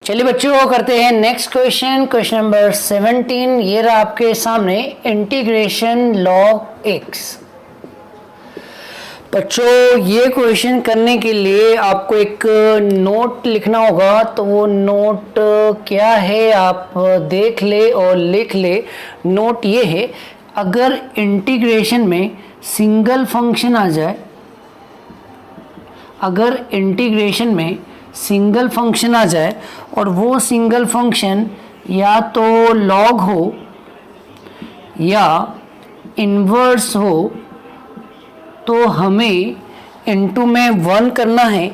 चलिए बच्चों करते हैं नेक्स्ट क्वेश्चन। क्वेश्चन नंबर 17 ये रहा आपके सामने, इंटीग्रेशन लॉग एक्स। बच्चों ये क्वेश्चन करने के लिए आपको एक नोट लिखना होगा, तो वो नोट क्या है आप देख ले और लिख ले। नोट ये है, अगर इंटीग्रेशन में सिंगल फंक्शन आ जाए, अगर इंटीग्रेशन में सिंगल फंक्शन आ जाए और वो सिंगल फंक्शन या तो लॉग हो या इन्वर्स हो, तो हमें इनटू में 1 करना है।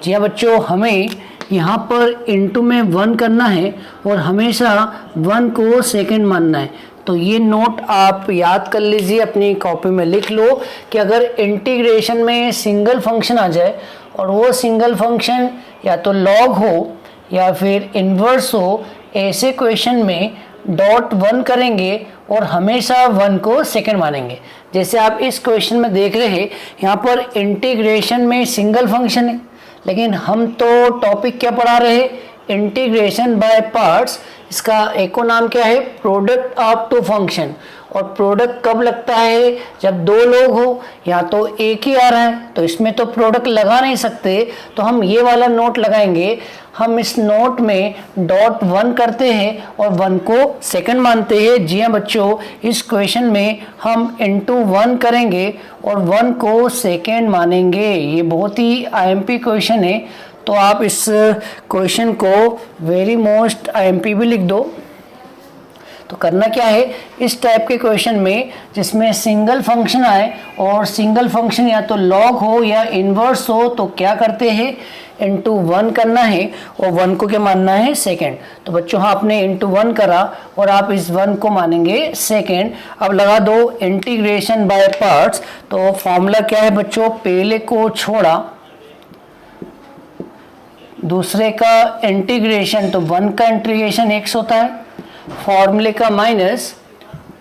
जी हाँ बच्चों, हमें यहाँ पर इनटू में 1 करना है और हमेशा 1 को सेकंड मानना है। तो ये नोट आप याद कर लीजिए, अपनी कॉपी में लिख लो कि अगर इंटीग्रेशन में सिंगल फंक्शन आ जाए और वो सिंगल फंक्शन या तो लॉग हो या फिर इन्वर्स हो, ऐसे क्वेश्चन में डॉट 1 करेंगे और हमेशा 1 को सेकंड मानेंगे। जैसे आप इस क्वेश्चन में देख रहे हैं, यहाँ पर इंटीग्रेशन में सिंगल फंक्शन है, लेकिन हम तो टॉपिक क्या पढ़ा रहे हैं, इंटीग्रेशन बाय पार्ट्स। इसका एक और नाम क्या है, प्रोडक्ट ऑफ टू फंक्शन। और प्रोडक्ट कब लगता है, जब दो लोग हो या तो एक ही आ रहा है, तो इसमें तो प्रोडक्ट लगा नहीं सकते, तो हम ये वाला नोट लगाएंगे। हम इस नोट में डॉट 1 करते हैं और 1 को सेकंड मानते हैं। जी हाँ बच्चों, इस क्वेश्चन में हम इनटू 1 करेंगे और 1 को सेकंड मानेंगे। ये बहुत ही आईएमपी क्वेश्चन है, तो आप इस क्वेश्चन को वेरी मोस्ट आईएमपी भी लिख दो। तो करना क्या है, इस टाइप के क्वेश्चन में जिसमें सिंगल फंक्शन आए और सिंगल फंक्शन या तो लॉग हो या इन्वर्स हो, तो क्या करते हैं, इंटू 1 करना है और 1 को क्या मानना है, सेकंड। तो बच्चों हाँ, आपने इंटू 1 करा और आप इस 1 को मानेंगे सेकंड। अब लगा दो इंटीग्रेशन बाय पार्ट्स। तो फॉर्मूला क्या है बच्चों, पहले को छोड़ा दूसरे का इंटीग्रेशन, तो 1 का इंटीग्रेशन x होता है, फॉर्मूले का minus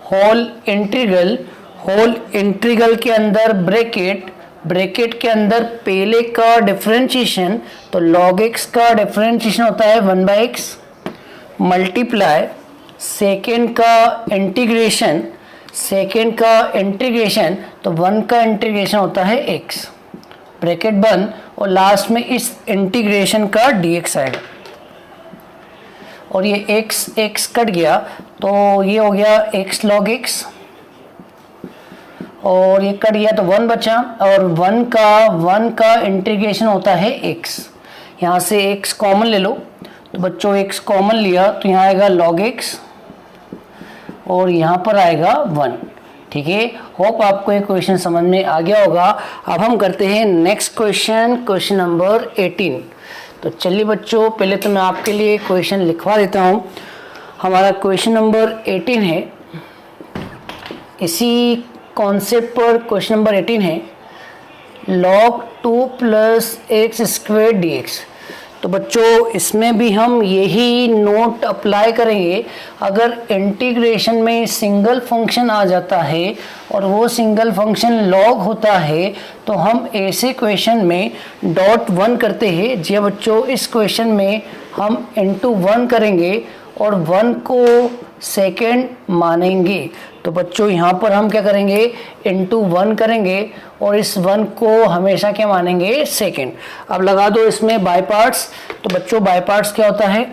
whole integral, whole integral के अंदर ब्रैकेट, ब्रैकेट के अंदर पहले का डिफरेंशिएशन, तो log x का डिफरेंशिएशन होता है 1/x, मल्टीप्लाई सेकेंड का इंटीग्रेशन, सेकेंड का इंटीग्रेशन, तो 1 का इंटीग्रेशन होता है x, ब्रैकेट बंद, और लास्ट में इस इंटीग्रेशन का dx आएगा। और ये x कट गया, तो ये हो गया x log x, और ये कट गया तो 1 बचा, और 1 का इंटीग्रेशन होता है x। यहाँ से x कॉमन ले लो, तो बच्चों x कॉमन लिया तो यहाँ आएगा log x और यहाँ पर आएगा 1। ठीक है, होप आपको ये क्वेश्चन समझ में आ गया होगा। अब हम करते हैं नेक्स्ट क्वेश्चन, क्वेश्चन नंबर 18। तो चलिए बच्चों, पहले तो मैं आपके लिए क्वेश्चन लिखवा देता हूँ। हमारा क्वेश्चन नंबर 18 है, इसी कॉन्सेप्ट पर क्वेश्चन नंबर 18 है, log 2 + x² dx। तो बच्चों इसमें भी हम यही नोट अप्लाई करेंगे। अगर इंटीग्रेशन में सिंगल फंक्शन आ जाता है और वो सिंगल फंक्शन लॉग होता है, तो हम ऐसे क्वेश्चन में डॉट 1 करते हैं। जी बच्चों, इस क्वेश्चन में हम इनटू 1 करेंगे और 1 को सेकेंड मानेंगे। तो बच्चों यहाँ पर हम क्या करेंगे, इनटू 1 करेंगे और इस 1 को हमेशा क्या मानेंगे, सेकेंड। अब लगा दो इसमें बाय पार्ट्स। तो बच्चों बाय पार्ट्स क्या होता है,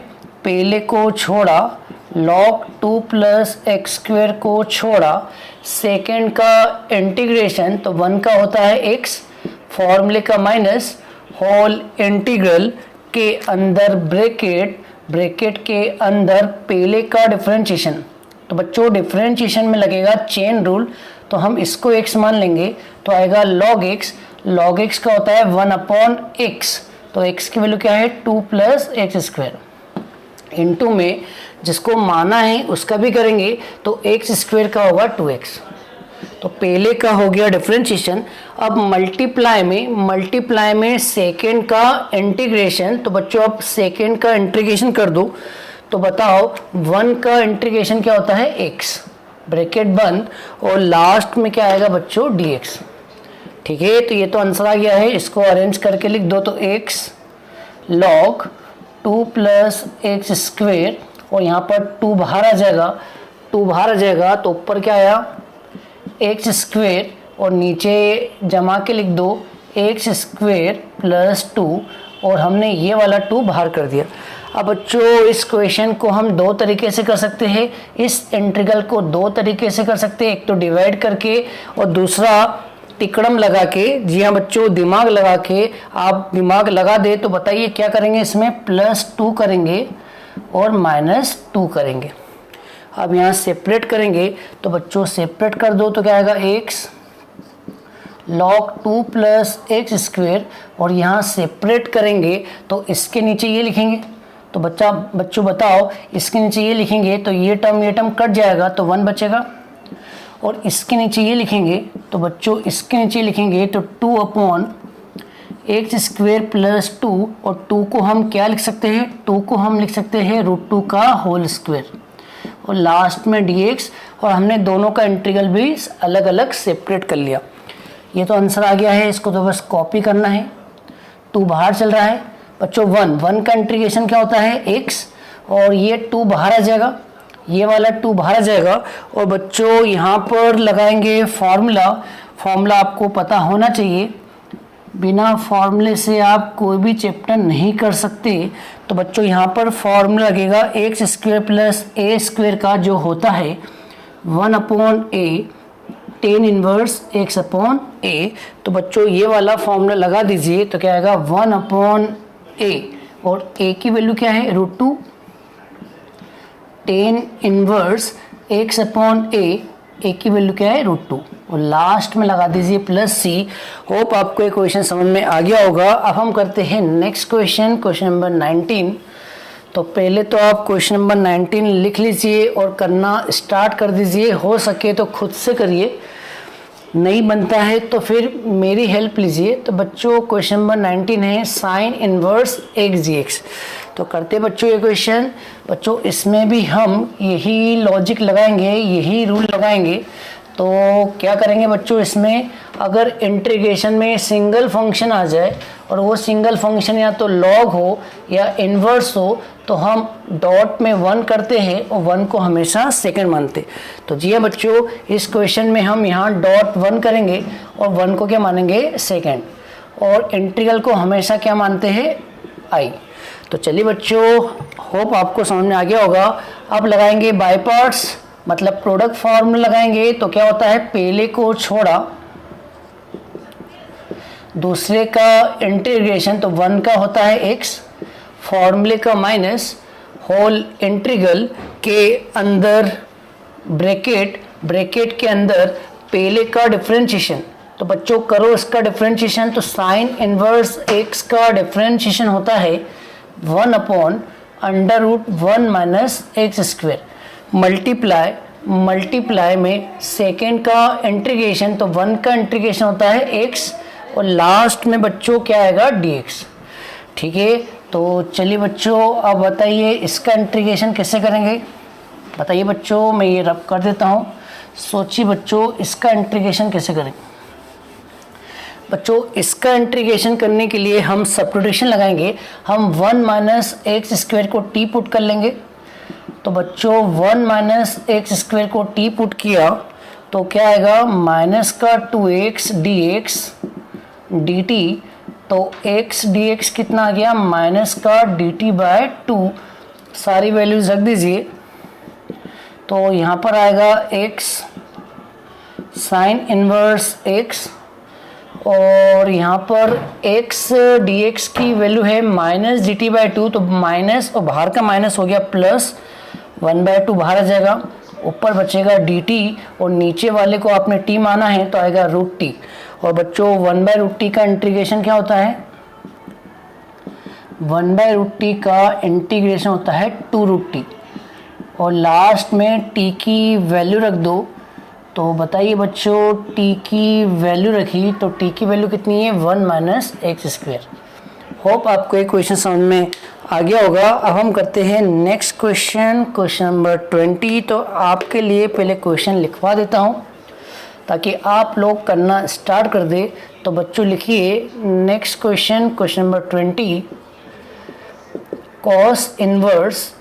पहले को छोड़ा log 2 + x² को छोड़ा, सेकेंड का इंटीग्रेशन, तो 1 का होता है x, फॉर्मूले का माइनस होल इंटीग्रल के अंदर ब्रैकेट, ब्रैकेट के अंदर पहले का डिफरेंशिएशन। तो बच्चों डिफरेंशिएशन में लगेगा चेन रूल, तो हम इसको x मान लेंगे, तो आएगा log x। log x का होता है 1/x, तो x की वैल्यू क्या है, 2 + x²। इनटू में जिसको माना है उसका भी करेंगे, तो x² का होगा 2x। तो पहले का हो गया डिफरेंशिएशन। अब मल्टीप्लाई में सेकेंड का इंटीग्रेशन, तो बच्चों अब सेकेंड का इंटीग्रेशन कर दो, तो बताओ 1 का इंटीग्रेशन क्या होता है, x, ब्रैकेट बंद, और लास्ट में क्या आएगा बच्चों, dx। ठीक है, तो ये तो आंसर आ गया है, इसको अरेंज करके लिख दो, तो x log 2 plus x square, और यहाँ पर 2 बाहर आ जाएगा, 2 बाहर आ जाएगा तो ऊपर क्या आया एक्स स्क्वेयर, और नीचे जमा के लिख दो एक्स स्क्वेयर प्लस 2, और हमने ये वाला 2 बाहर कर दिया। अब बच्चों इस क्वेश्चन को हम दो तरीके से कर सकते हैं, इस इंटीग्रल को दो तरीके से कर सकते हैं, एक तो डिवाइड करके और दूसरा तिकड़म लगा के। जी हाँ बच्चों, दिमाग लगा के, आप दिमाग लगा दे तो बताइए क्या करेंगे, इसमें +2 करेंगे और -2 करेंगे। अब यहाँ सेपरेट करेंगे तो बच्चों सेपरेट कर दो तो क्या आएगा x log 2 plus x square, और यहाँ सेपरेट करेंगे तो इसके नीचे ये लिखेंगे, तो बच्चों बताओ इसके नीचे ये लिखेंगे तो ये टर्म कट जाएगा तो 1 बचेगा, और इसके नीचे ये लिखेंगे तो बच्चों इसके नीचे लिखेंगे तो 2 अपॉन एक्स स्क्वेयर प्लस 2, और 2 को हम क्या लिख सकते हैं, 2 को हम लिख सकते हैं √2 का होल स्क्वेयर, और लास्ट में dx, और हमने दोनों का इंटीग्रल भी अलग अलग सेपरेट कर लिया। ये तो आंसर आ गया है, इसको तो बस कॉपी करना है। 2 बाहर चल रहा है बच्चों, 1 का इंटीग्रेशन क्या होता है x, और ये 2 बाहर आ जाएगा, ये वाला 2 बाहर आ जाएगा, और बच्चों यहाँ पर लगाएंगे फॉर्मूला आपको पता होना चाहिए, बिना फॉर्मूले से आप कोई भी चैप्टर नहीं कर सकते। तो बच्चों यहाँ पर फॉर्मूला लगेगा एक्स स्क्वेयर प्लस ए स्क्वेयर का जो होता है 1/a tan inverse x upon a। तो बच्चों ये वाला फॉर्मूला लगा दीजिए तो क्या आएगा 1/a, और a की वैल्यू क्या है √2 tan inverse x upon a की वैल्यू क्या है √2, और लास्ट में लगा दीजिए +c। होप आपको ये क्वेश्चन समझ में आ गया होगा। अब हम करते हैं नेक्स्ट क्वेश्चन नंबर 19। तो पहले तो आप क्वेश्चन नंबर 19 लिख लीजिए और करना स्टार्ट कर दीजिए, हो सके तो खुद से करिए, नहीं बनता है तो फिर मेरी हेल्प लीजिए। तो बच्चों क्वेश्चन नंबर 19 है साइन इनवर्स एक्स dx। तो करते बच्चों ये क्वेश्चन, बच्चों इसमें भी हम यही लॉजिक लगाएंगे, यही रूल लगाएंगे। तो क्या करेंगे बच्चों, इसमें अगर इंटीग्रेशन में सिंगल फंक्शन आ जाए और वो सिंगल फंक्शन या तो लॉग हो या इन्वर्स हो तो हम डॉट में 1 करते हैं और 1 को हमेशा सेकंड मानते। तो जी हाँ बच्चों, इस क्वेश्चन में हम यहाँ डॉट 1 करेंगे और 1 को क्या मानेंगे सेकंड, और इंटीग्रल को हमेशा क्या मानते हैं आई। तो चलिए बच्चों, होप आपको समझ में आ गया होगा। अब लगाएंगे बाय पार्ट्स, मतलब प्रोडक्ट फॉर्मूला लगाएंगे तो क्या होता है, पहले को छोड़ा दूसरे का इंटीग्रेशन, तो 1 का होता है x, फॉर्मूले का माइनस, होल इंटीग्रल के अंदर ब्रैकेट के अंदर पहले का डिफरेंशिएशन। तो बच्चों करो इसका डिफरेंशिएशन, तो साइन इनवर्स x का डिफरेंशिएशन होता है 1/√1 माइनस एक्स स्क्वेयर, मल्टीप्लाई में सेकेंड का इंटीग्रेशन, तो 1 का इंटीग्रेशन होता है x, और लास्ट में बच्चों क्या आएगा dx। ठीक है, तो चलिए बच्चों अब बताइए इसका इंटीग्रेशन कैसे करेंगे। बताइए बच्चों, मैं ये रब कर देता हूँ, सोचिए बच्चों इसका इंटीग्रेशन कैसे करेंगे। बच्चों इसका इंटीग्रेशन करने के लिए हम सब्स्टिट्यूशन लगाएंगे, हम 1 माइनस एक्स स्क्वायर को t पुट कर लेंगे। तो बच्चों 1 माइनस एक्स स्क्वायर को t पुट किया तो क्या आएगा, माइनस का 2x dx dt, तो x dx कितना आ गया, माइनस का dt/2। सारी वैल्यूज रख दीजिए, तो यहाँ पर आएगा x साइन इनवर्स x, और यहाँ पर x dx की वैल्यू है माइनस dt/2, तो माइनस और बाहर का माइनस हो गया प्लस 1/2 बाहर आ जाएगा, ऊपर बचेगा dt, और नीचे वाले को आपने t माना है तो आएगा √t। और बच्चों 1/√t का इंटीग्रेशन क्या होता है, 1/√t का इंटीग्रेशन होता है 2√t, और लास्ट में t की वैल्यू रख दो। तो बताइए बच्चों t की वैल्यू रखी तो t की वैल्यू कितनी है, 1 माइनस एक्स स्क्वेयर। होप आपको ये क्वेश्चन समझ में आ गया होगा। अब हम करते हैं नेक्स्ट क्वेश्चन नंबर 20। तो आपके लिए पहले क्वेश्चन लिखवा देता हूँ ताकि आप लोग करना स्टार्ट कर दे। तो बच्चों लिखिए next question number 20। Cos inverse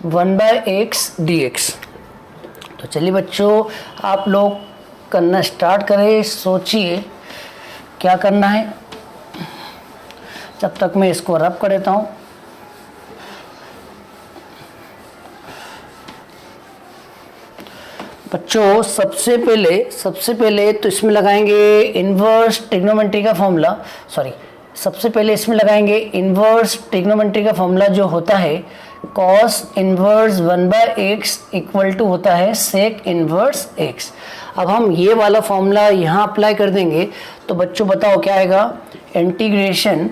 1/x dx। तो चलिए बच्चों, आप लोग करना स्टार्ट करें। सोचिए क्या करना है, जब तक मैं इसको रब कर देता हूँ। बच्चों सबसे पहले तो इसमें लगाएंगे इन्वर्स ट्रिग्नोमेट्री का फॉर्मूला। सबसे पहले इसमें लगाएंगे इन्वर्स ट्रिग्नोमेट्री का फॉर्मूला, जो होता है cos inverse 1/x equal to होता है sec इन्वर्स x। अब हम ये वाला फॉर्मूला यहाँ अप्लाई कर देंगे तो बच्चों बताओ क्या आएगा, इंटीग्रेशन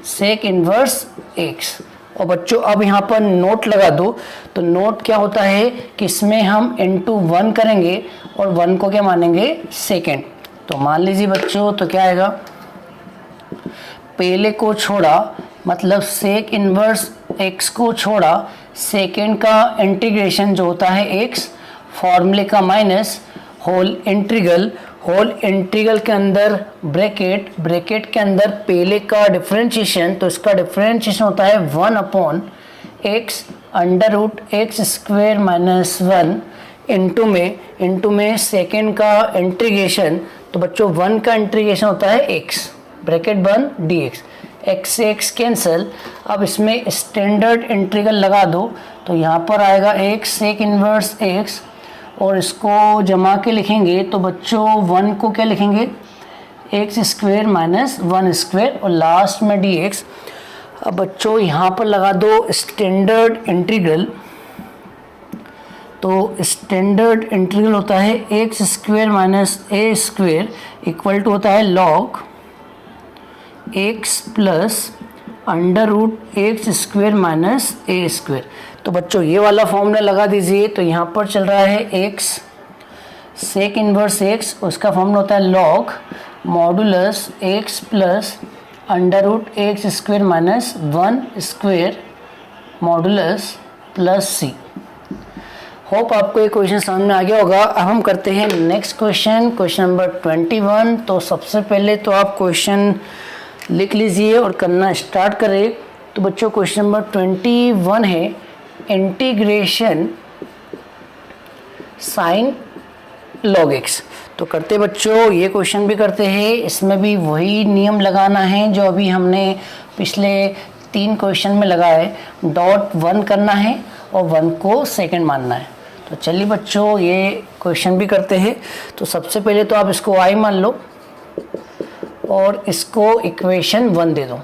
sec इन्वर्स x। और बच्चों अब यहाँ पर नोट लगा दो। तो नोट क्या होता है कि इसमें हम इंटू 1 करेंगे और 1 को क्या मानेंगे, सेकेंड। तो मान लीजिए बच्चों, तो क्या आएगा, पहले को छोड़ा मतलब सेक इन्वर्स x को छोड़ा, सेकेंड का इंटीग्रेशन जो होता है x, फॉर्मूले का माइनस, होल इंटीग्रल के अंदर ब्रैकेट के अंदर पहले का डिफरेंशिएशन, तो इसका डिफरेंशिएशन होता है 1/x under root x square minus 1 into में सेकेंड का इंटीग्रेशन। तो बच्चों 1 का इंटीग्रेशन होता है x ब्रैकेट बंद dx, x से x कैंसिल। अब इसमें स्टैंडर्ड इंटीग्रल लगा दो, तो यहाँ पर आएगा x सेक इन्वर्स x, और इसको जमा के लिखेंगे तो बच्चों 1 को क्या लिखेंगे, x स्क्वेयर माइनस 1 स्क्वेयर, और लास्ट में dx। अब बच्चों यहाँ पर लगा दो स्टैंडर्ड इंटीग्रल। तो स्टैंडर्ड इंटीग्रल होता है x square minus a square equal to होता है log x plus under root x square minus a square. तो बच्चों ये वाला फॉर्मूला लगा दीजिए। तो यहाँ पर चल रहा है x सेक इन्वर्स x, उसका फॉर्मूला होता है log modulus x plus under root x square minus 1 square modulus plus c। Hope आपको ये क्वेश्चन समझ में आ गया होगा। अब हम करते हैं नेक्स्ट क्वेश्चन नंबर 21। तो सबसे पहले तो आप क्वेश्चन लिख लीजिए और करना स्टार्ट करें। तो बच्चों क्वेश्चन नंबर 21 है इंटीग्रेशन साइन log x। तो करते बच्चों, ये क्वेश्चन भी करते हैं, इसमें भी वही नियम लगाना है जो अभी हमने पिछले 3 क्वेश्चन में लगाए। डॉट 1 करना है और 1 को सेकंड मानना है। तो चलिए बच्चों ये क्वेश्चन भी करते हैं। तो सबसे पहले तो आप इसको y मान लो और इसको इक्वेशन 1 दे दो,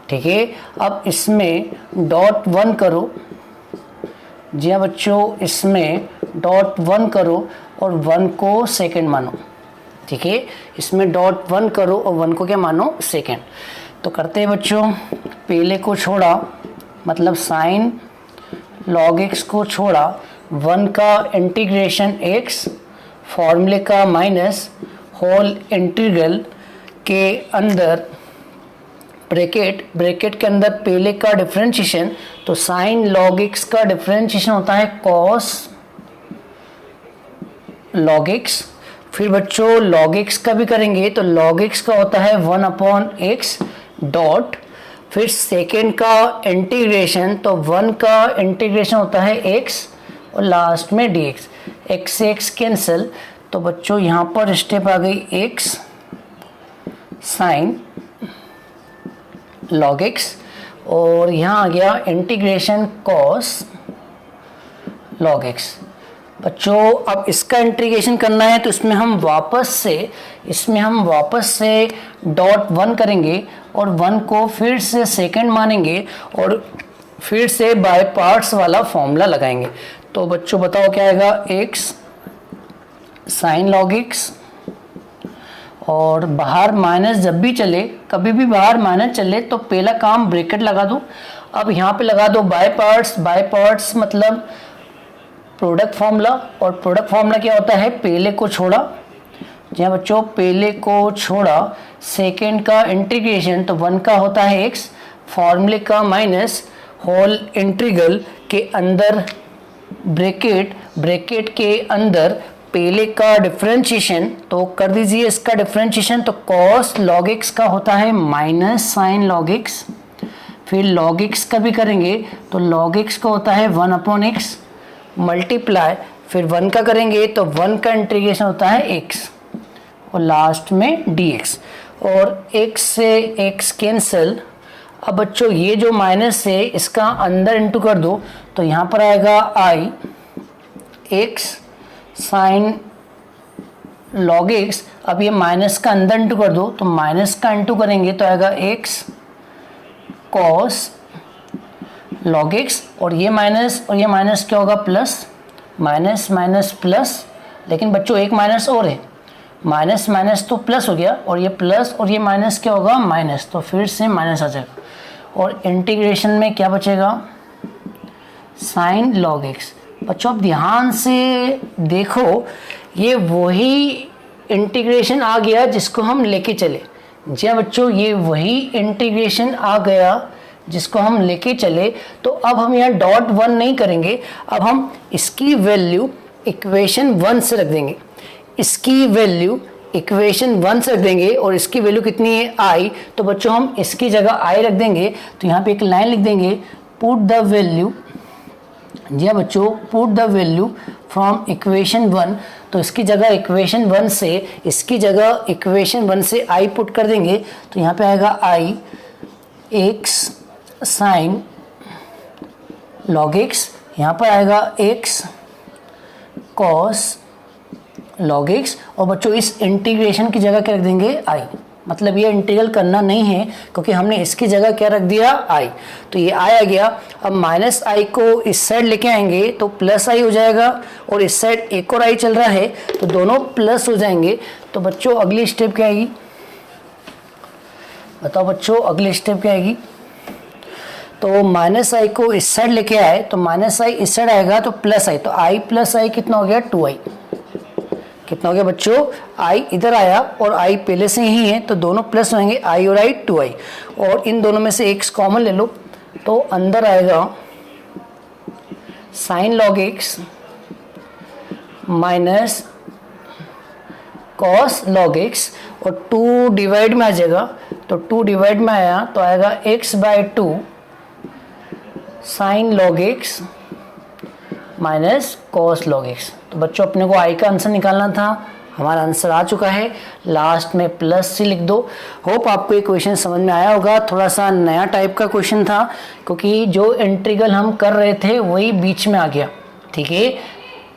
ठीक है। अब इसमें डॉट 1 करो, जी हाँ बच्चों, इसमें डॉट 1 करो और 1 को सेकंड मानो, ठीक है। इसमें डॉट 1 करो और 1 को क्या मानो, सेकंड। तो करते हैं बच्चों, पहले को छोड़ा मतलब साइन log x को छोड़ा, 1 का इंटीग्रेशन x, फॉर्मूले का माइनस, होल इंटीग्रल के अंदर ब्रैकेट के अंदर पहले का डिफरेंशिएशन। तो साइन log x का डिफरेंशिएशन होता है cos log x। फिर बच्चों log x का भी करेंगे तो log x का होता है 1/x डॉट, फिर सेकेंड का इंटीग्रेशन, तो 1 का इंटीग्रेशन होता है x और लास्ट में dx, x से x कैंसिल। तो बच्चों यहाँ पर स्टेप आ गई x साइन log x, और यहाँ आ गया इंटीग्रेशन cos log x। बच्चों अब इसका इंटीग्रेशन करना है तो इसमें हम वापस से डॉट 1 करेंगे और 1 को फिर से सेकंड मानेंगे और फिर से बाय पार्ट्स वाला फॉर्मूला लगाएंगे। तो बच्चों बताओ क्या आएगा, x साइन log x, और बाहर माइनस जब भी चले, कभी भी बाहर माइनस चले तो पहला काम ब्रैकेट लगा दो। अब यहाँ पे लगा दो बाय पार्ट्स मतलब प्रोडक्ट फार्मूला, और प्रोडक्ट फार्मूला क्या होता है, पहले को छोड़ा, जी हाँ बच्चों, पहले को छोड़ा, सेकेंड का इंटीग्रेशन, तो 1 का होता है x, फॉर्मूले का माइनस, होल इंटीग्रल के अंदर ब्रैकेट के अंदर पहले का डिफरेंशिएशन। तो कर दीजिए इसका डिफरेंशिएशन। तो cos log x का होता है माइनस साइन log x फिर log x का भी करेंगे तो log x का होता है 1/x मल्टीप्लाई, फिर 1 का करेंगे तो 1 का इंटीग्रेशन होता है x और लास्ट में dx, और x से x कैंसिल। अब बच्चों ये जो माइनस है इसका अंदर इंटू कर दो तो यहाँ पर आएगा i x sine log x। अब ये माइनस का अंदर इंटू कर दो तो माइनस का इंटू करेंगे तो आएगा x cos log x, और ये माइनस क्या होगा प्लस, माइनस माइनस प्लस, लेकिन बच्चों एक माइनस और है, माइनस माइनस तो प्लस हो गया और ये प्लस और ये माइनस क्या होगा माइनस, तो फिर से माइनस आ जाएगा और इंटीग्रेशन में क्या बचेगा साइन log x। बच्चों अब ध्यान से देखो ये वही इंटीग्रेशन आ गया जिसको हम लेके चले। जी हाँ बच्चों, ये वही इंटीग्रेशन आ गया जिसको हम लेके चले। तो अब हम यहाँ डॉट 1 नहीं करेंगे, अब हम इसकी वैल्यू इक्वेशन 1 से रख देंगे, इसकी वैल्यू इक्वेशन 1 से रख देंगे और इसकी वैल्यू कितनी है i, तो बच्चों हम इसकी जगह i रख देंगे। तो यहाँ पे एक लाइन लिख देंगे पुट द वैल्यू, जी हाँ बच्चों put the value from equation 1, तो इसकी जगह इक्वेशन 1 से i पुट कर देंगे तो यहाँ पे आएगा i x sine log x, यहाँ पर आएगा x cos log x, और बच्चों इस इंटीग्रेशन की जगह क्या रख देंगे i, मतलब ये इंटीग्रल करना नहीं है क्योंकि हमने इसकी जगह क्या रख दिया i, तो ये i आ गया। अब माइनस i को इस साइड लेके आएंगे तो प्लस i हो जाएगा और इस साइड एक और i चल रहा है तो दोनों प्लस हो जाएंगे। तो बच्चों अगली स्टेप क्या आएगी, बताओ बच्चों अगली स्टेप क्या आएगी। तो माइनस i को इस साइड लेके आए तो माइनस i इस साइड आएगा तो प्लस i, तो i प्लस i कितना हो गया 2i, कितना हो गया बच्चों i इधर आया और i पहले से ही है तो दोनों प्लस होंगे, i और i 2i, और इन दोनों में से x कॉमन ले लो तो अंदर आएगा sine log x minus cos log x, और 2 डिवाइड में आ जाएगा तो 2 डिवाइड में आया तो आएगा x/2 sine log x minus cos log x। तो बच्चों अपने को i का आंसर निकालना था, हमारा आंसर आ चुका है, लास्ट में प्लस सी लिख दो। होप आपको ये क्वेश्चन समझ में आया होगा, थोड़ा सा नया टाइप का क्वेश्चन था क्योंकि जो इंटीग्रल हम कर रहे थे वही बीच में आ गया, ठीक है।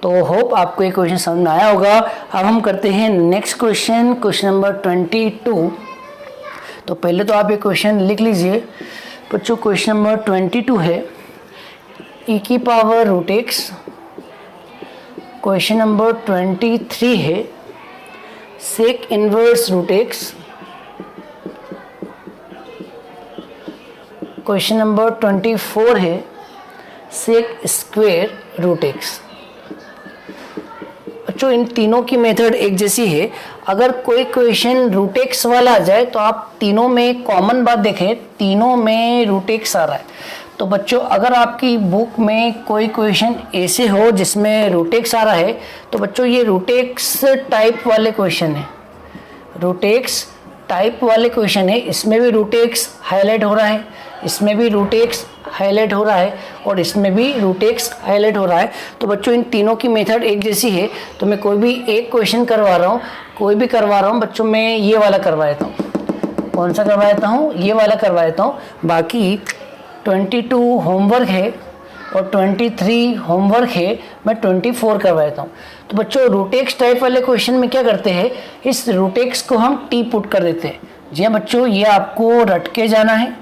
तो होप आपको ये क्वेश्चन समझ में आया होगा। अब हम करते हैं नेक्स्ट क्वेश्चन, क्वेश्चन नंबर 22। तो पहले तो आप ये क्वेश्चन लिख लीजिए बच्चों। क्वेश्चन नंबर 22 है e की power root x. Question number 23 है sec inverse root x. Question number 24 है सेक स्क्वायर रूट एक्स। बच्चों इन तीनों की मेथड एक जैसी है। अगर कोई क्वेश्चन रूट एक्स वाला आ जाए तो आप तीनों में कॉमन बात देखें, तीनों में रूट एक्स आ रहा है। तो बच्चों अगर आपकी बुक में कोई क्वेश्चन ऐसे हो जिसमें रूट एक्स आ रहा है तो बच्चों ये रूट एक्स टाइप वाले क्वेश्चन है, रूट एक्स टाइप वाले क्वेश्चन है। इसमें भी रूट एक्स हाईलाइट हो रहा है, इसमें भी रूट एक्स हाईलाइट हो रहा है और इसमें भी रूट एक्स हाईलाइट हो रहा है। तो बच्चों इन तीनों की मेथड एक जैसी है। तो मैं कोई भी एक क्वेश्चन करवा रहा हूँ, कोई भी करवा रहा हूँ बच्चों, मैं ये वाला करवा देता हूँ। कौन सा करवा देता हूँ? ये वाला करवा देता हूँ। बाकी 22 होमवर्क है और 23 होमवर्क है, मैं 24 करवा देता हूँ। तो बच्चों रूट एक्स टाइप वाले क्वेश्चन में क्या करते हैं, इस रूट एक्स को हम टी पुट कर देते हैं। जी हाँ बच्चों, ये आपको रट के जाना है।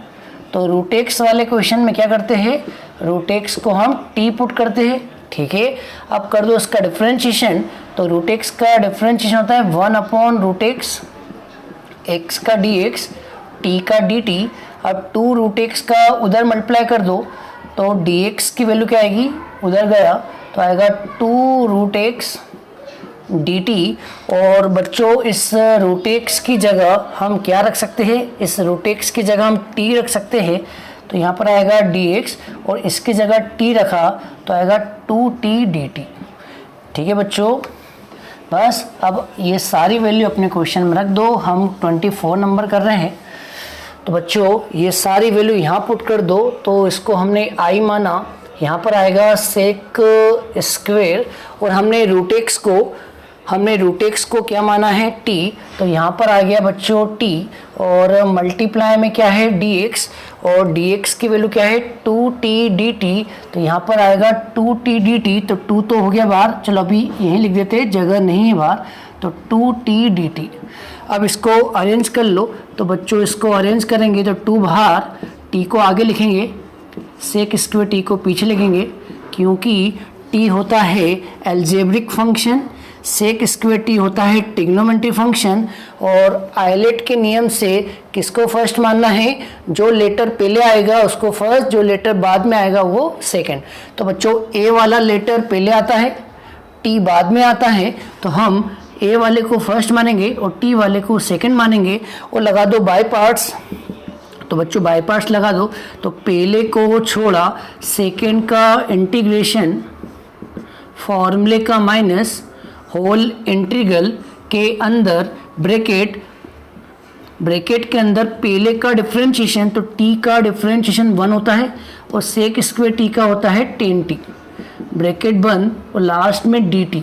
तो रूट एक्स वाले क्वेश्चन में क्या करते हैं, रूट एक्स को हम टी पुट करते हैं, ठीक है। अब कर दो इसका डिफरेंशिएशन। तो रूट एक्स का डिफरेंशिएशन होता है 1/रूट एक्स, एक्स का डी एक्स, टी का डी टी। अब 2 रूट एक्स का उधर मल्टीप्लाई कर दो तो डी एक्स की वैल्यू क्या आएगी, उधर गया तो आएगा 2 रूट एक्स डी टी। और बच्चों इस रूट एक्स की जगह हम क्या रख सकते हैं, इस रूट एक्स की जगह हम टी रख सकते हैं। तो यहाँ पर आएगा डी एक्स और इसकी जगह टी रखा तो आएगा 2t dt, ठीक है बच्चों। बस अब ये सारी वैल्यू अपने क्वेश्चन में रख दो। हम 24 नंबर कर रहे हैं तो बच्चों ये सारी वैल्यू यहाँ पुट कर दो, तो इसको हमने आई माना, यहाँ पर आएगा सेक स्क्वेयर, और हमने रूट एक्स को क्या माना है टी, तो यहाँ पर आ गया बच्चों टी, और मल्टीप्लाई में क्या है dx, और dx की वैल्यू क्या है 2t dt, तो यहाँ पर आएगा 2t dt, तो 2 तो हो गया बाहर, चलो अभी यहीं लिख देते हैं, जगह नहीं है बाहर, तो 2t dt। अब इसको अरेंज कर लो, तो बच्चों इसको अरेंज करेंगे तो 2 बाहर, t को आगे लिखेंगे, सेक स्क्वायर टी को पीछे लिखेंगे, क्योंकि टी होता है algebraic function, sec square t होता है ट्रिग्नोमेट्री फंक्शन, और आइलेट के नियम से किसको फर्स्ट मानना है, जो लेटर पहले आएगा उसको फर्स्ट, जो लेटर बाद में आएगा वो सेकंड। तो बच्चों ए वाला लेटर पहले आता है, टी बाद में आता है, तो हम ए वाले को फर्स्ट मानेंगे और टी वाले को सेकंड मानेंगे, और लगा दो बाय पार्ट्स। तो बच्चों बाय पार्ट्स लगा दो, तो पहले को छोड़ा सेकंड का इंटीग्रेशन, फॉर्मूले का माइनस, होल इंटीग्रल के अंदर ब्रैकेट के अंदर पहले का डिफरेंशिएशन, तो टी का डिफरेंशिएशन 1 होता है और सेक स्क्वायर टी का होता है 10t, ब्रैकेट बंद, और लास्ट में dt।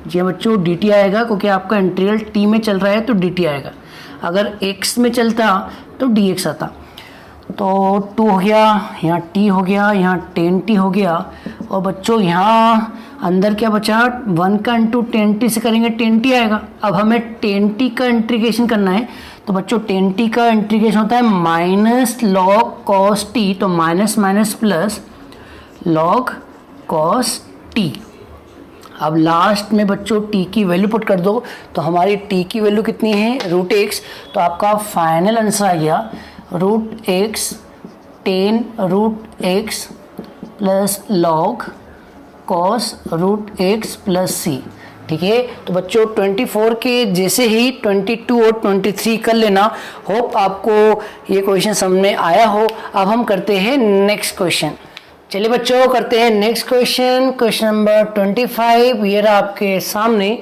जी बच्चों dt आएगा, क्योंकि आपका इंटीग्रल t में चल रहा है तो dt आएगा, अगर x में चलता तो dx आता। तो 2 हो गया, यहाँ t हो गया, यहाँ 10t हो गया, और बच्चों यहाँ अंदर क्या बचा, 1 का इंटू 10t से करेंगे 10t आएगा। अब हमें 10t का इंटीग्रेशन करना है, तो बच्चों 10t का इंटीग्रेशन होता है माइनस लॉग कॉस t, तो minus minus plus log cos t। अब लास्ट में बच्चों t की वैल्यू पुट कर दो, तो हमारी t की वैल्यू कितनी है रूट एक्स, तो आपका फाइनल आंसर आ गया root x 10 root x plus log cos root x plus C. ठीक है, तो बच्चों 24 के जैसे ही 22 और 23 कर लेना। होप आपको ये क्वेश्चन समझ में आया हो। अब हम करते हैं नेक्स्ट क्वेश्चन। चलिए बच्चों करते हैं नेक्स्ट क्वेश्चन। क्वेश्चन नंबर 25 ये रहा आपके सामने,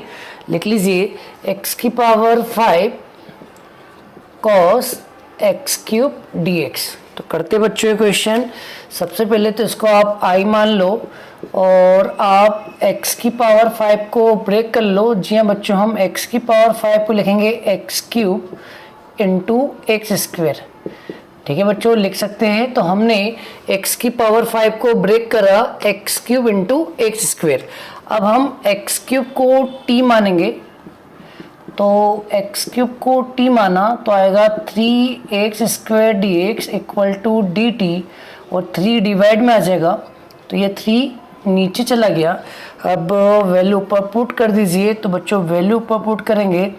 लिख लीजिए x की power 5 cos x cube dx। तो करते बच्चों ये क्वेश्चन। सबसे पहले तो इसको आप i मान लो और आप x की पावर 5 को ब्रेक कर लो। जी हाँ बच्चों, हम x की पावर 5 को लिखेंगे x cube into x square. ठीक है बच्चों, लिख सकते हैं। तो हमने x की पावर 5 को ब्रेक करा x cube into x square. अब हम x क्यूब को t मानेंगे, तो x क्यूब को t माना तो आएगा 3x square dx equal to dt, और 3 डिवाइड में आ जाएगा तो ये 3 नीचे चला गया। अब वैल्यू ऊपर पुट कर दीजिए। तो बच्चों वैल्यू ऊपर पुट करेंगे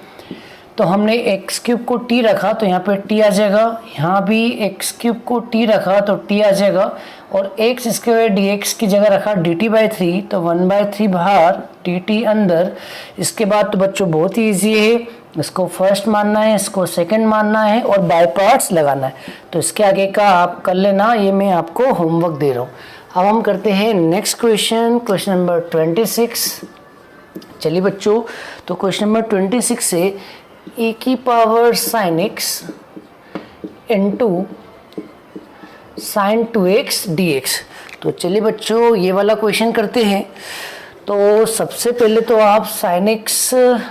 तो हमने x क्यूब को t रखा तो यहाँ पे t आ जाएगा, यहाँ भी x क्यूब को t रखा तो t आ जाएगा, और x स्क्वायर dx की जगह रखा dt बाई 3 तो 1/3 बाहर dt अंदर। इसके बाद तो बच्चों बहुत ही ईजी है, इसको फर्स्ट मानना है, इसको सेकंड मानना है और बाय पार्ट्स लगाना है। तो इसके आगे का आप कर लेना, ये मैं आपको होमवर्क दे रहा हूँ। अब हम करते हैं नेक्स्ट क्वेश्चन, क्वेश्चन नंबर 26। चलिए बच्चों, तो क्वेश्चन नंबर 26 से e की power sine x into sine 2x dx। तो चलिए बच्चों ये वाला क्वेश्चन करते हैं। तो सबसे पहले तो आप सबसे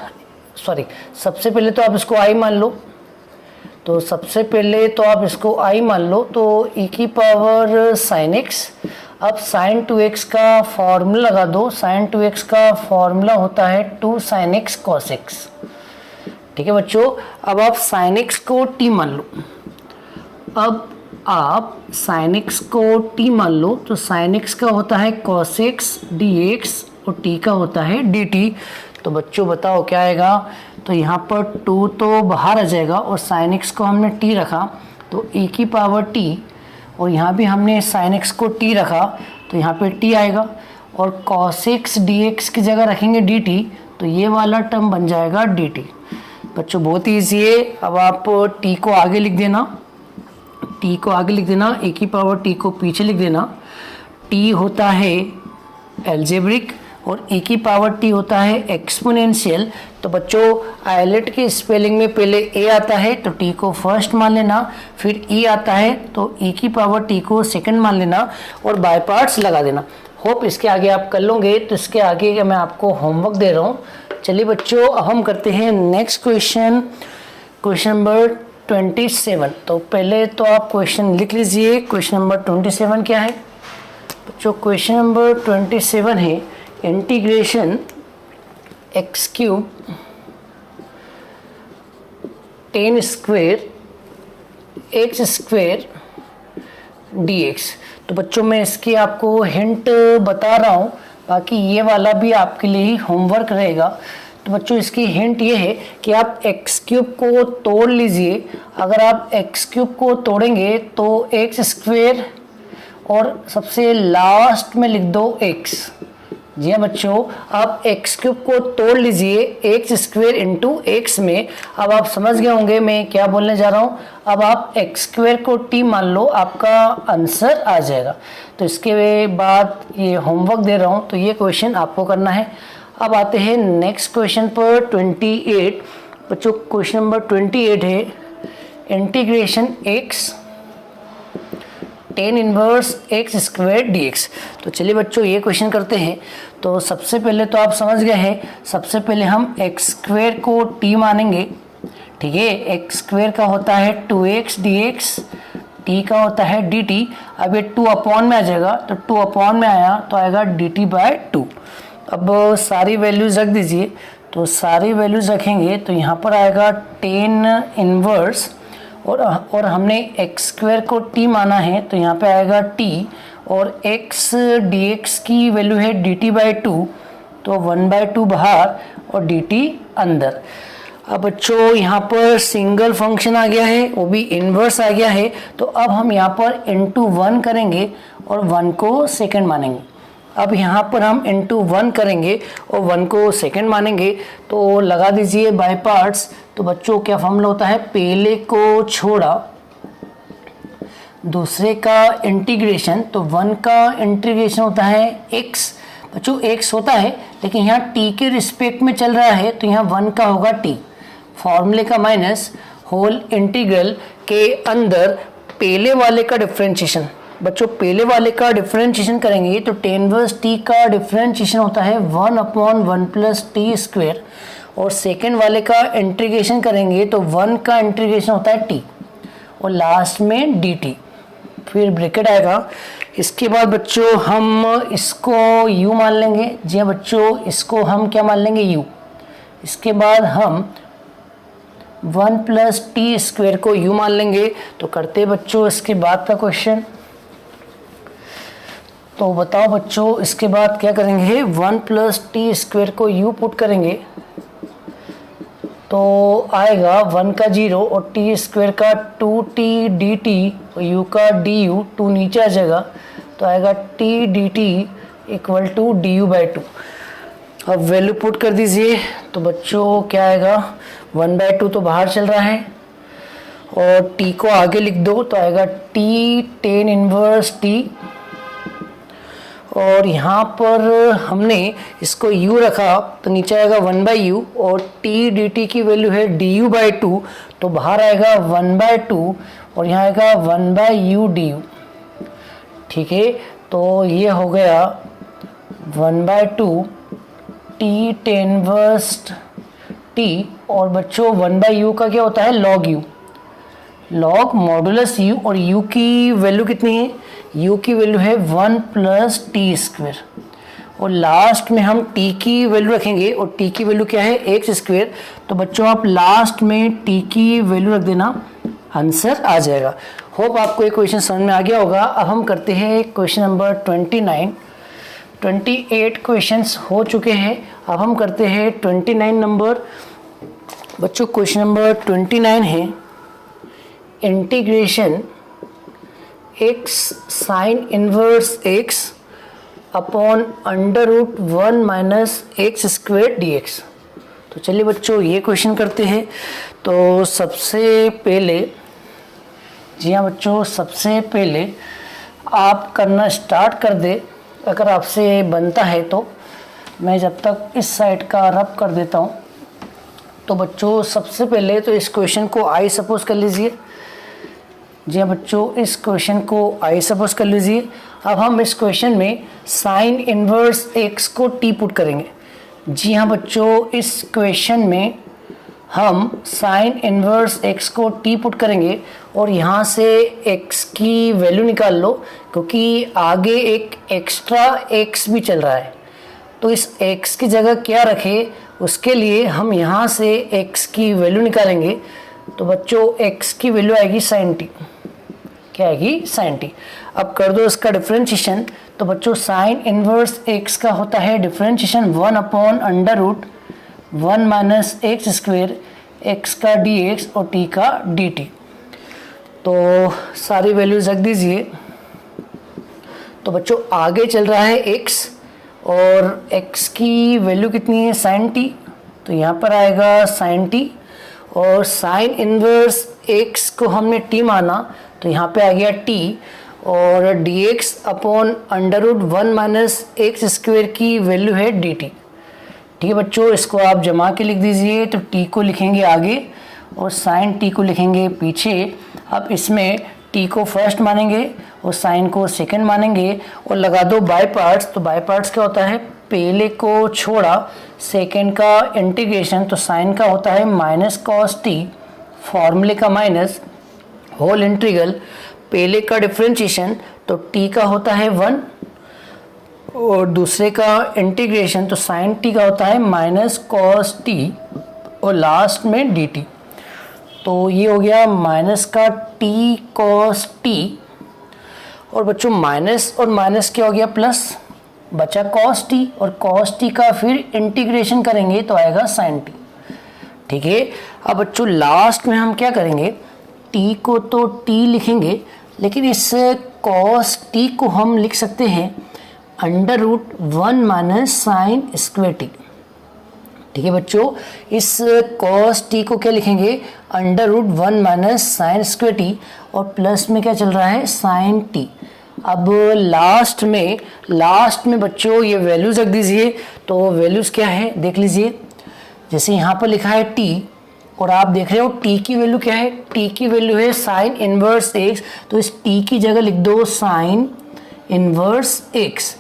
पहले तो आप इसको i मान लो। तो सबसे पहले तो आप इसको i मान लो, तो e की पावर साइन x। अब साइन 2x का फॉर्मूला लगा दो। साइन 2x का फॉर्मूला होता है 2 साइन x cos x। ठीक है बच्चों, अब आप साइन x को t मान लो। अब आप साइन x को t मान लो, तो साइन x का होता है cos x dx और t का होता है dt। तो बच्चों बताओ क्या आएगा। तो यहाँ पर 2 तो बाहर आ जाएगा और साइन x को हमने t रखा तो e की पावर t, और यहाँ भी हमने साइन x को t रखा तो यहाँ पे t आएगा, और cos x dx की जगह रखेंगे dt तो ये वाला टर्म बन जाएगा dt। बच्चों बहुत ईजी है। अब आप t को आगे लिख देना, t को आगे लिख देना, e की पावर t को पीछे लिख देना। t होता है एल्जेब्रिक और e की पावर t होता है एक्सपोनेंशियल। तो बच्चों आइलेट की स्पेलिंग में पहले a आता है तो t को फर्स्ट मान लेना, फिर e आता है तो e की पावर t को सेकंड मान लेना और बाय पार्ट्स लगा देना। होप इसके आगे आप कर लोगे। तो इसके आगे मैं आपको होमवर्क दे रहा हूँ। चलिए बच्चों अब हम करते हैं नेक्स्ट क्वेश्चन, क्वेश्चन नंबर 27। तो पहले तो आप क्वेश्चन लिख लीजिए। क्वेश्चन नंबर 27 क्या है बच्चों? क्वेश्चन नंबर 27 है integration x cube 10 square x square dx। तो बच्चों मैं इसकी आपको हिंट बता रहा हूँ, बाकी ये वाला भी आपके लिए ही होमवर्क रहेगा। तो बच्चों इसकी हिंट ये है कि आप एक्स क्यूब को तोड़ लीजिए। अगर आप एक्स क्यूब को तोड़ेंगे तो एक्स स्क्वेयर और सबसे लास्ट में लिख दो एक्स। जी हाँ बच्चों, आप एक्स क्यूब को तोड़ लीजिए एक्स स्क्वेयर इंटू एक्स में। अब आप समझ गए होंगे मैं क्या बोलने जा रहा हूँ। अब आप एक्स स्क्वेयर को टी मान लो, आपका आंसर आ जाएगा। तो इसके बाद ये होमवर्क दे रहा हूँ, तो ये क्वेश्चन आपको करना है। अब आते हैं नेक्स्ट क्वेश्चन पर 28। बच्चों क्वेश्चन नंबर 28 है integration x 10 inverse x square dx। तो चलिए बच्चों ये क्वेश्चन करते हैं। तो सबसे पहले तो आप समझ गए हैं, सबसे पहले हम एक्स स्क्वेयर को t मानेंगे। ठीक है, एक्स स्क्वेयर का होता है 2x dx, t का होता है dt। अब ये 2 अपॉन में आ जाएगा, तो 2 अपॉन में आया तो आएगा dt/2। अब सारी वैल्यूज रख दीजिए। तो सारी वैल्यूज रखेंगे तो यहाँ पर आएगा 10 इनवर्स और हमने एक्स स्क्वेयर को t माना है तो यहाँ पे आएगा t और x dx की वैल्यू है dt/2, तो 1/2 बाहर और dt अंदर। अब बच्चों यहाँ पर सिंगल फंक्शन आ गया है, वो भी इनवर्स आ गया है। तो अब हम यहाँ पर इंटू 1 करेंगे और 1 को सेकंड मानेंगे। अब यहाँ पर हम इंटू 1 करेंगे और 1 को सेकंड मानेंगे। तो लगा दीजिए बाय पार्ट्स। तो बच्चों क्या फॉर्मूला होता है, पहले को छोड़ा दूसरे का इंटीग्रेशन। तो 1 का इंटीग्रेशन होता है x। बच्चों x होता है लेकिन यहाँ t के रिस्पेक्ट में चल रहा है तो यहाँ 1 का होगा t। फॉर्मूले का माइनस होल इंटीग्रल के अंदर पहले वाले का डिफरेंशिएशन। बच्चों पहले वाले का डिफरेंशिएशन करेंगे तो 10 इनवर्स t का डिफरेंशिएशन होता है 1/1 प्लस टी स्क्वेयर और सेकेंड वाले का इंटीग्रेशन करेंगे तो 1 का इंटीग्रेशन होता है t और लास्ट में dt, फिर ब्रैकेट आएगा। इसके बाद बच्चों हम इसको u मान लेंगे। जी हाँ बच्चों, इसको हम क्या मान लेंगे u। इसके बाद हम 1 प्लस टी स्क्वेयर को u मान लेंगे। तो करते बच्चों इसके बाद का क्वेश्चन। तो बताओ बच्चों इसके बाद क्या करेंगे, 1 प्लस टी स्क्वेयर को u पुट करेंगे तो आएगा 1 का 0 और टी स्क्वेयर का 2t dt और u का du, 2 नीचे आ जाएगा तो आएगा t dt equal to du/2। अब वैल्यू पुट कर दीजिए। तो बच्चों क्या आएगा, 1/2 तो बाहर चल रहा है और t को आगे लिख दो तो आएगा t 10 इनवर्स t और यहाँ पर हमने इसको u रखा तो नीचे आएगा 1/u और t dt की वैल्यू है du/2 तो बाहर आएगा 1/2 और यहाँ आएगा 1/u du। ठीक है, तो ये हो गया 1/2 t 10 इनवर्स t और बच्चों 1/u का क्या होता है, log u, log modulus u और u की वैल्यू कितनी है, u की वैल्यू है 1 प्लस टी स्क्वेयर और लास्ट में हम t की वैल्यू रखेंगे और t की वैल्यू क्या है, एक्स स्क्वेयर। तो बच्चों आप लास्ट में t की वैल्यू रख देना, आंसर आ जाएगा। होप आपको ये क्वेश्चन समझ में आ गया होगा। अब हम करते हैं क्वेश्चन नंबर 29। 28 क्वेश्चंस हो चुके हैं, अब हम करते हैं 29 नंबर। बच्चों क्वेश्चन नंबर 29 है integration x sine inverse x upon √1 minus x square dx। तो चलिए बच्चों ये क्वेश्चन करते हैं। तो सबसे पहले, जी हाँ बच्चों, सबसे पहले आप करना स्टार्ट कर दे अगर आपसे बनता है तो। मैं जब तक इस साइड का रब कर देता हूँ। तो बच्चों सबसे पहले तो इस क्वेश्चन को आई सपोज कर लीजिए। जी हाँ बच्चों, इस क्वेश्चन को आई सपोज कर लीजिए। अब हम इस क्वेश्चन में साइन इनवर्स एक्स को टी पुट करेंगे। जी हाँ बच्चों, इस क्वेश्चन में हम साइन इनवर्स एक्स को टी पुट करेंगे और यहाँ से एक्स की वैल्यू निकाल लो, क्योंकि आगे एक एक्स्ट्रा एक्स भी चल रहा है। तो इस एक्स की जगह क्या रखें, उसके लिए हम यहाँ से एक्स की वैल्यू निकालेंगे। तो बच्चों एक्स की वैल्यू आएगी साइन टी। क्या आएगी? Sine t. अब कर दो इसका डिफरेंशिएशन। तो बच्चों साइन इनवर्स एक्स का होता है differentiation 1/√1 minus x square, x का डी एक्स और टी का डी टी। तो सारी वैल्यूज रख दीजिए। तो बच्चों आगे चल रहा है एक्स और एक्स की वैल्यू कितनी है? Sine t. तो यहाँ पर आएगा साइन टी और साइन इनवर्स एक्स को हमने टी माना, तो यहाँ पे आ गया टी और D x upon √1 minus x square की वैल्यू है डी टी। ठीक है बच्चों, इसको आप जमा के लिख दीजिए। तो टी को लिखेंगे आगे और साइन टी को लिखेंगे पीछे। अब इसमें टी को फर्स्ट मानेंगे और साइन को सेकंड मानेंगे और लगा दो बाय पार्ट्स। तो बाय पार्ट्स क्या होता है? पहले को छोड़ा सेकंड का इंटीग्रेशन। तो साइन का होता है माइनस कॉस टी, फॉर्मूले का माइनस, होल इंटीग्रल, पहले का डिफरेंशिएशन। तो टी का होता है 1 और दूसरे का इंटीग्रेशन। तो साइन टी का होता है माइनस कॉस टी और लास्ट में डी टी। तो ये हो गया माइनस का टी कॉस टी और बच्चों माइनस और माइनस क्या हो गया? प्लस, बचा कॉस टी और कॉस टी का फिर इंटीग्रेशन करेंगे तो आएगा साइन टी। ठीक है। अब बच्चों लास्ट में हम क्या करेंगे? टी को तो टी लिखेंगे, लेकिन इस कॉस टी को हम लिख सकते हैं √1 माइनस साइन स्क्वायर टी। ठीक है बच्चों, इस कॉस टी को क्या लिखेंगे? √1 माइनस साइन स्क्वायर टी और प्लस में क्या चल रहा है? Sine t. अब लास्ट में बच्चों ये वैल्यूज रख दीजिए। तो वैल्यूज क्या है देख लीजिए। जैसे यहाँ पर लिखा है टी और आप देख रहे हो टी की वैल्यू क्या है? टी की वैल्यू है साइन इनवर्स एक्स। तो इस टी की जगह लिख दो sign inverse x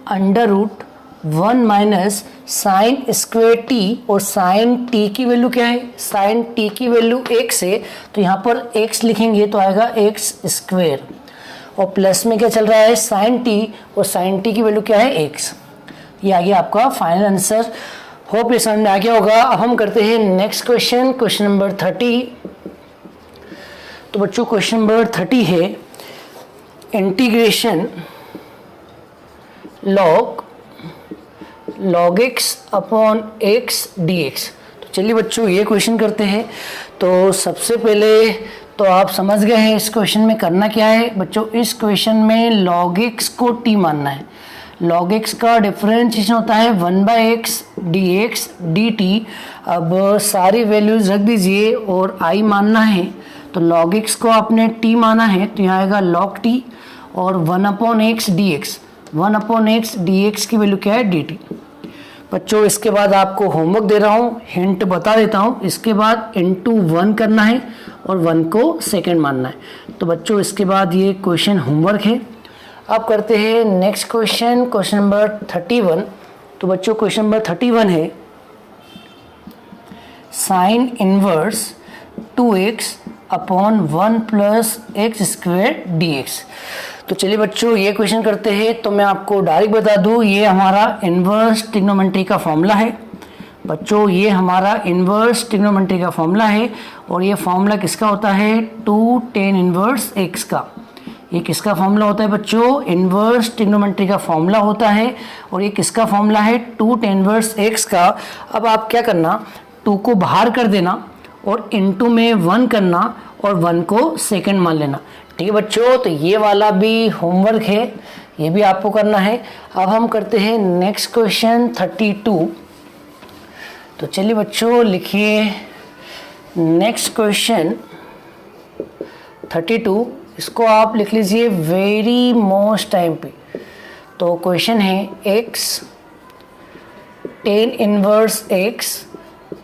√1 minus sine square T. और साइन टी की वैल्यू क्या है? साइन टी की वैल्यू एक्स है, तो यहाँ पर एक्स लिखेंगे तो आएगा एक्स स्क्वायर और प्लस में क्या चल रहा है? साइन टी और साइन टी की वैल्यू क्या है? एक्स। ये आ गया आपका फाइनल आंसर। होप ये समझ में आ गया होगा। अब हम करते हैं नेक्स्ट क्वेश्चन, क्वेश्चन नंबर 30। तो बच्चों क्वेश्चन नंबर 30 है integration log x upon x D x. तो चलिए बच्चों ये क्वेश्चन करते हैं। तो सबसे पहले तो आप समझ गए हैं इस क्वेश्चन में करना क्या है। बच्चों इस क्वेश्चन में log x को t मानना है। log x का डिफरेंशिएशन होता है 1/x dx dt। अब सारी वैल्यूज रख दीजिए और i मानना है। तो log x को आपने t माना है तो यहाँ आएगा log t और 1/x dx की वैल्यू क्या है? dt। बच्चों इसके बाद आपको होमवर्क दे रहा हूँ, हिंट बता देता हूँ। इसके बाद इंटू 1 करना है और 1 को सेकंड मानना है। तो बच्चों इसके बाद ये क्वेश्चन होमवर्क है। अब करते हैं नेक्स्ट क्वेश्चन, क्वेश्चन नंबर 31। तो बच्चों क्वेश्चन नंबर 31 है sine inverse 2x upon 1 plus x square D x. तो चलिए बच्चों ये क्वेश्चन करते हैं। तो मैं आपको डायरेक्ट बता दूं, ये हमारा इन्वर्स ट्रिग्नोमेट्री का फॉर्मूला है। बच्चों ये हमारा इन्वर्स ट्रिग्नोमेट्री का फॉर्मूला है और ये फॉर्मूला किसका होता है? 2 tan इनवर्स x का। ये किसका फॉर्मूला होता है बच्चों? इन्वर्स ट्रिग्नोमेट्री का फॉर्मूला होता है और ये किसका फॉर्मूला है? 2 tan इनवर्स x का। अब आप क्या करना, 2 को बाहर कर देना और इनटू में 1 करना और 1 को सेकंड मान लेना। ठीक है बच्चों, तो ये वाला भी होमवर्क है, ये भी आपको करना है। अब हम करते हैं नेक्स्ट क्वेश्चन 32। तो चलिए बच्चों लिखिए नेक्स्ट क्वेश्चन 32। इसको आप लिख लीजिए वेरी मोस्ट टाइम पे। तो क्वेश्चन है x tan inverse x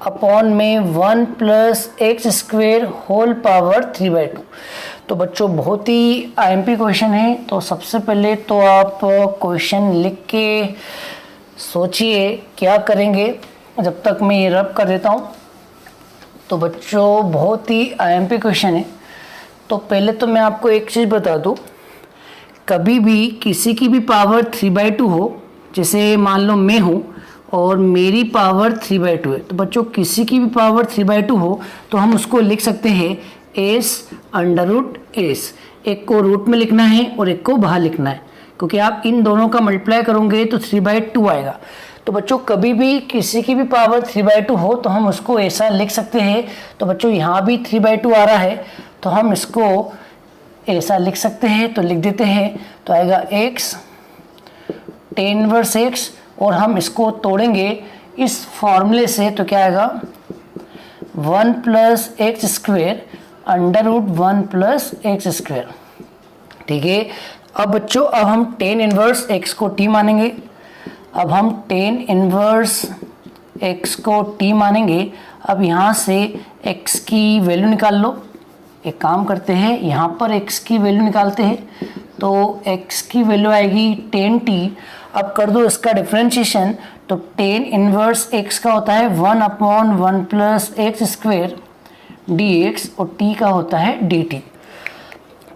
upon में 1 plus x square whole power 3/2। तो बच्चों बहुत ही आईएमपी क्वेश्चन है। तो सबसे पहले तो आप क्वेश्चन लिख के सोचिए क्या करेंगे, जब तक मैं ये रब कर देता हूँ। तो बच्चों बहुत ही आईएमपी क्वेश्चन है। तो पहले तो मैं आपको एक चीज़ बता दूँ, कभी भी किसी की भी पावर 3/2 हो, जैसे मान लो मैं हूँ और मेरी पावर 3/2 है, तो बच्चों किसी की भी पावर 3/2 हो तो हम उसको लिख सकते हैं एस अंडर रूट एस। एक को रूट में लिखना है और एक को बाहर लिखना है, क्योंकि आप इन दोनों का मल्टीप्लाई करोगे तो 3/2 आएगा। तो बच्चों कभी भी किसी की भी पावर 3/2 हो तो हम उसको ऐसा लिख सकते हैं। तो बच्चों यहाँ भी 3/2 आ रहा है तो हम इसको ऐसा लिख सकते हैं, तो लिख देते हैं। तो आएगा x टेन इनवर्स x, और हम इसको तोड़ेंगे इस फॉर्मूले से, तो क्या आएगा 1 plus x square under root 1 plus x square. ठीक है। अब बच्चों अब हम टेन इनवर्स x को t मानेंगे। अब हम टेन इनवर्स x को t मानेंगे। अब यहाँ से x की वैल्यू निकाल लो। एक काम करते हैं, यहाँ पर x की वैल्यू निकालते हैं। तो x की वैल्यू आएगी 10t। अब कर दो इसका डिफरेंशिएशन, तो टेन इनवर्स x का होता है 1 upon 1 plus x square dx और t का होता है dt।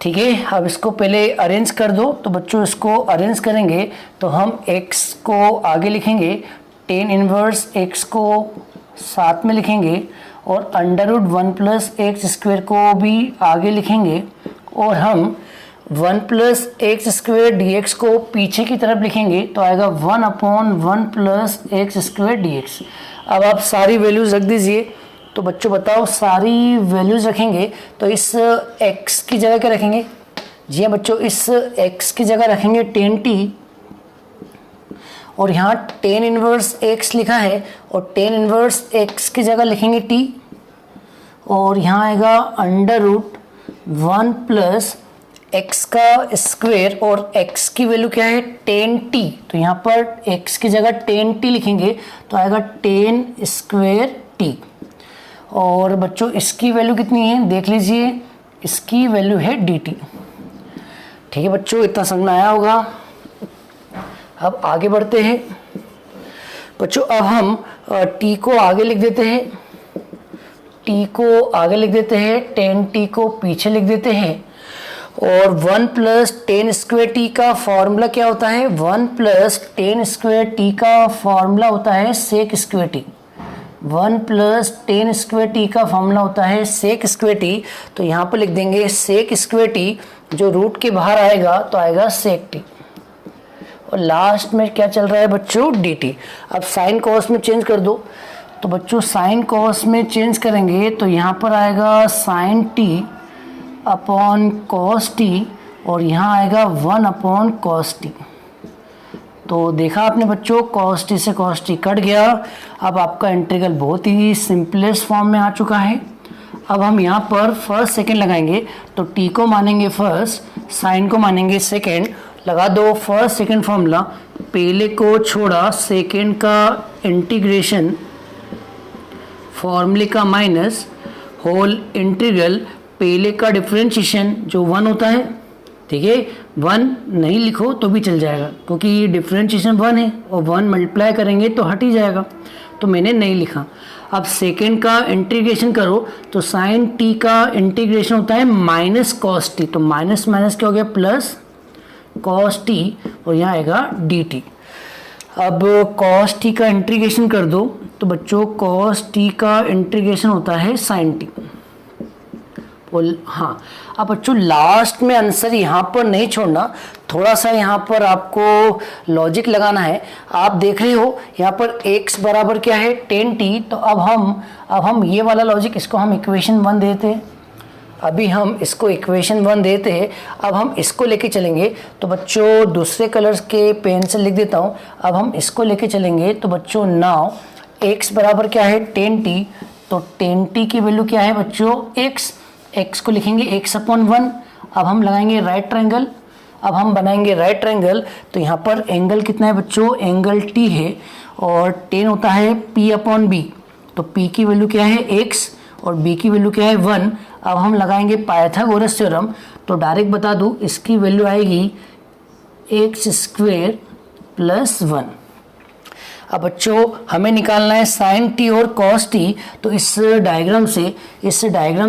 ठीक है। अब इसको पहले अरेंज कर दो। तो बच्चों इसको अरेंज करेंगे तो हम x को आगे लिखेंगे, टेन इनवर्स x को साथ में लिखेंगे और under root 1 plus x square को भी आगे लिखेंगे, और हम 1 प्लस एक्स स्क्वेयर dx को पीछे की तरफ लिखेंगे। तो आएगा 1 upon 1 plus x square dx। अब आप सारी वैल्यूज रख दीजिए। तो बच्चों बताओ, सारी वैल्यूज रखेंगे तो इस x की जगह क्या रखेंगे? जी हाँ बच्चों, इस x की जगह रखेंगे 10t, और यहाँ टेन इनवर्स x लिखा है और टेन इनवर्स x की जगह लिखेंगे t, और यहाँ आएगा अंडर रूट 1 प्लस x का स्क्वेयर, और x की वैल्यू क्या है 10t। तो यहाँ पर x की जगह 10t लिखेंगे तो आएगा 10 स्क्वेयर t। और बच्चों इसकी वैल्यू कितनी है देख लीजिए, इसकी वैल्यू है dt। ठीक है बच्चों, इतना समझ में आया होगा। अब आगे बढ़ते हैं बच्चों। अब हम t को आगे लिख देते हैं, t को आगे लिख देते हैं, 10t को पीछे लिख देते हैं, और 1 प्लस 10 स्क्वेयर टी का फॉर्मूला क्या होता है? 1 प्लस 10 स्क्वेयर टी का फॉर्मूला होता है sec square t. 1 plus 10 square t का फॉर्मूला होता है सेक स्क्वेयर टी। तो यहाँ पर लिख देंगे सेक स्क्वेयर टी, जो रूट के बाहर आएगा तो आएगा सेक टी, और लास्ट में क्या चल रहा है बच्चों? dt। अब साइन कॉस में चेंज कर दो। तो बच्चों साइन कॉस में चेंज करेंगे तो यहाँ पर आएगा sine t upon cos t, और यहाँ आएगा 1 अपॉन कॉस टी। तो देखा आपने बच्चों, कॉस टी से कॉस टी कट गया। अब आपका इंटीग्रल बहुत ही सिंपलेस्ट फॉर्म में आ चुका है। अब हम यहाँ पर फर्स्ट सेकंड लगाएंगे। तो टी को मानेंगे फर्स्ट, साइन को मानेंगे सेकंड। लगा दो फर्स्ट सेकंड फॉर्मूला, पहले को छोड़ा सेकंड का इंटीग्रेशन, फॉर्मूले का माइनस, होल इंटीग्रल, पहले का डिफरेंशिएशन जो 1 होता है। ठीक है, 1 नहीं लिखो तो भी चल जाएगा क्योंकि डिफरेंशिएशन 1 है, और 1 मल्टीप्लाई करेंगे तो हट ही जाएगा, तो मैंने नहीं लिखा। अब सेकेंड का इंटीग्रेशन करो तो साइन टी का इंटीग्रेशन होता है माइनस कॉस टी। तो माइनस माइनस क्या हो गया? प्लस कॉस टी, और यहाँ आएगा डी टी। अब कॉस टी का इंटीग्रेशन कर दो तो बच्चों कॉस टी का इंटीग्रेशन होता है साइन टी। हाँ, अब बच्चों लास्ट में आंसर यहाँ पर नहीं छोड़ना, थोड़ा सा यहाँ पर आपको लॉजिक लगाना है। आप देख रहे हो यहाँ पर x बराबर क्या है 10t। तो अब हम ये वाला लॉजिक, इसको हम इक्वेशन 1 देते हैं। अभी हम इसको इक्वेशन 1 देते हैं। अब हम इसको लेके चलेंगे। तो बच्चों दूसरे कलर्स के पेन से लिख देता हूँ। अब हम इसको लेके चलेंगे तो बच्चों नाउ x बराबर क्या है 10t। तो 10t की वैल्यू क्या है बच्चों? x को लिखेंगे x अपॉन 1। अब हम लगाएंगे राइट ट्रायंगल, अब हम बनाएंगे राइट ट्रायंगल। तो यहाँ पर एंगल कितना है बच्चों, एंगल टी है और टेन होता है p अपॉन बी। तो p की वैल्यू क्या है x और b की वैल्यू क्या है 1। अब हम लगाएंगे पाइथागोरस थ्योरम। तो डायरेक्ट बता दूँ इसकी वैल्यू आएगी x² + 1। अब बच्चों हमें निकालना है साइन टी और कॉस टी। तो इस डायग्राम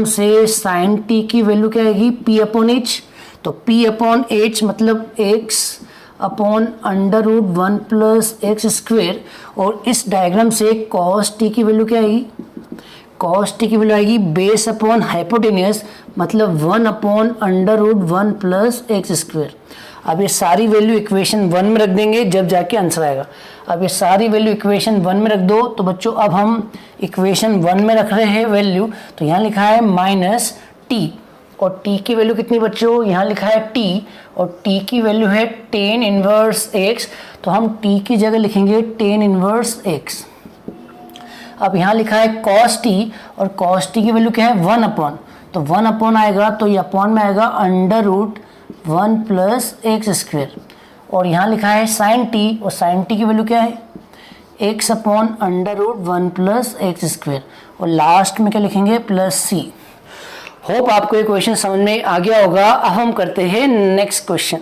से साइन टी की वैल्यू क्या आएगी p अपॉन एच। तो p अपॉन एच मतलब x अपॉन √1 + x²। और इस डायग्राम से कॉस टी की वैल्यू क्या आएगी, कॉस टी की वैल्यू आएगी बेस अपॉन हाइपोटेन्यूस मतलब 1 अपॉन √1 + x²। अब ये सारी वैल्यू इक्वेशन 1 में रख देंगे जब जाके आंसर आएगा। अब ये सारी वैल्यू इक्वेशन 1 में रख दो। तो बच्चों अब हम इक्वेशन 1 में रख रहे हैं वैल्यू। तो यहाँ लिखा है -t और t की वैल्यू कितनी बच्चों, यहाँ लिखा है t और t की वैल्यू है tan इनवर्स x। तो हम t की जगह लिखेंगे tan इनवर्स x। अब यहाँ लिखा है cos t और cos t की वैल्यू क्या है 1 अपॉन। तो 1 अपॉन आएगा तो ये अपॉन में आएगा √1 + x²। और यहाँ लिखा है sin t और sin t की वैल्यू क्या है x अपॉन √1 + x²। और लास्ट में क्या लिखेंगे +c। होप आपको ये क्वेश्चन समझ में आ गया होगा। अब हम करते हैं नेक्स्ट क्वेश्चन।